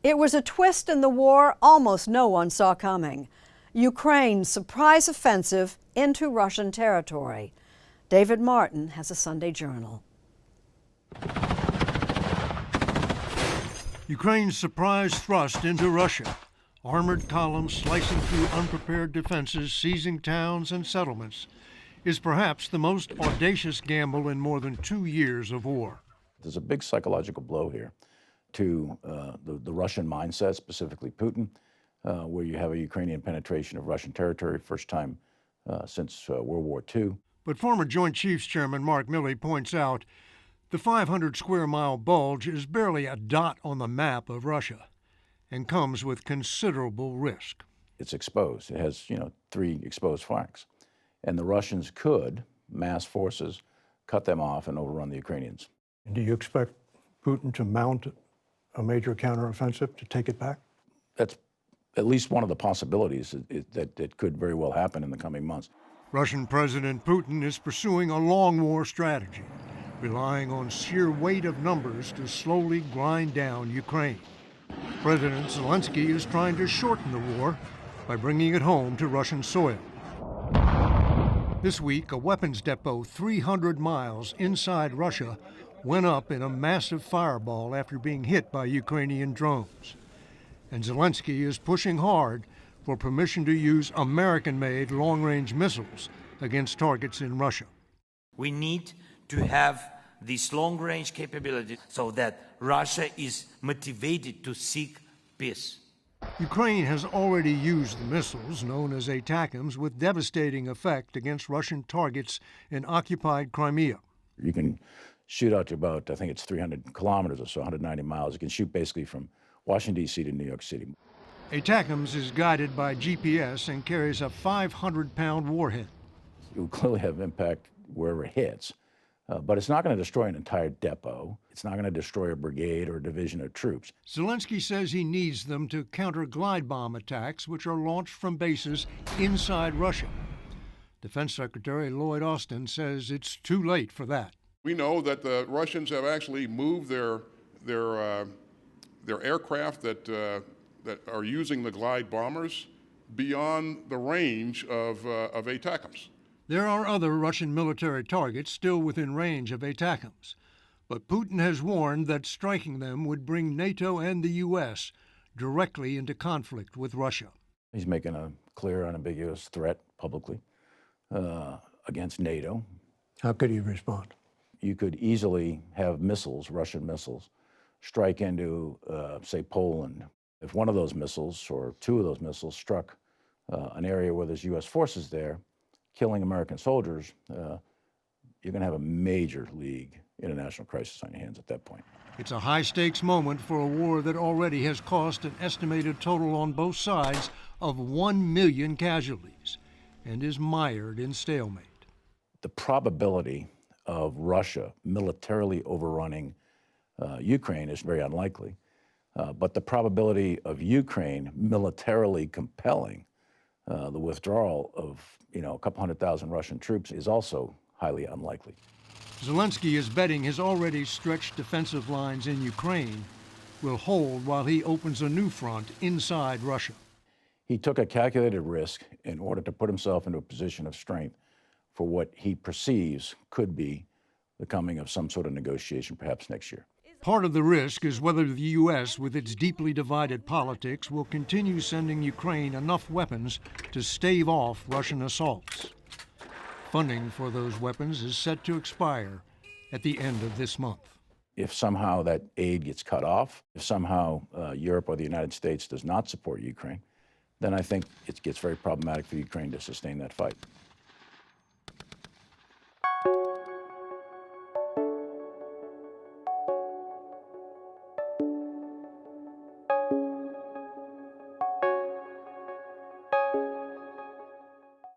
It was a twist in the war almost no one saw coming. Ukraine's surprise offensive into Russian territory. David Martin has a Sunday Journal. Ukraine's surprise thrust into Russia. Armored columns slicing through unprepared defenses, seizing towns and settlements, is perhaps the most audacious gamble in more than 2 years of war. There's a big psychological blow here to the Russian mindset, specifically Putin, where you have a Ukrainian penetration of Russian territory, first time since World War II. But former Joint Chiefs Chairman Mark Miley points out the 500 square mile bulge is barely a dot on the map of Russia and comes with considerable risk. It's exposed. It has, 3 exposed flanks. And the Russians could mass forces, cut them off, and overrun the Ukrainians. Do you expect Putin to mount a major counteroffensive to take it back? That's at least one of the possibilities that could very well happen in the coming months. Russian President Putin is pursuing a long war strategy, relying on sheer weight of numbers to slowly grind down Ukraine. President Zelenskyy is trying to shorten the war by bringing it home to Russian soil. This week, a weapons depot 300 miles inside Russia went up in a massive fireball after being hit by Ukrainian drones. And Zelenskyy is pushing hard for permission to use American-made long-range missiles against targets in Russia. We need to have this long-range capability so that Russia is motivated to seek peace. Ukraine has already used the missiles, known as ATACMS, with devastating effect against Russian targets in occupied Crimea. You can shoot out to about, I think it's 300 kilometers or so, 190 miles. You can shoot basically from Washington, D.C. to New York City. ATACMS is guided by GPS and carries a 500-pound warhead. It will clearly have impact wherever it hits. But it's not going to destroy an entire depot. It's not going to destroy a brigade or a division of troops. Zelenskyy says he needs them to counter glide bomb attacks, which are launched from bases inside Russia. Defense Secretary Lloyd Austin says it's too late for that. We know that the Russians have actually moved their aircraft that are using the glide bombers beyond the range of ATACMS. There are other Russian military targets still within range of ATACMS, but Putin has warned that striking them would bring NATO and the U.S. directly into conflict with Russia. He's making a clear, unambiguous threat publicly against NATO. How could he respond? You could easily have missiles, Russian missiles, strike into, say, Poland. If one of those missiles or 2 of those missiles struck an area where there's U.S. forces there, killing American soldiers, you're going to have a major league international crisis on your hands at that point. It's a high-stakes moment for a war that already has cost an estimated total on both sides of 1 million casualties and is mired in stalemate. The probability of Russia militarily overrunning Ukraine is very unlikely, but the probability of Ukraine militarily compelling the withdrawal of, a couple 100,000 Russian troops is also highly unlikely. Zelenskyy is betting his already stretched defensive lines in Ukraine will hold while he opens a new front inside Russia. He took a calculated risk in order to put himself into a position of strength for what he perceives could be the coming of some sort of negotiation, perhaps next year. Part of the risk is whether the U.S., with its deeply divided politics, will continue sending Ukraine enough weapons to stave off Russian assaults. Funding for those weapons is set to expire at the end of this month. If somehow that aid gets cut off, if somehow Europe or the United States does not support Ukraine, then I think it gets very problematic for Ukraine to sustain that fight.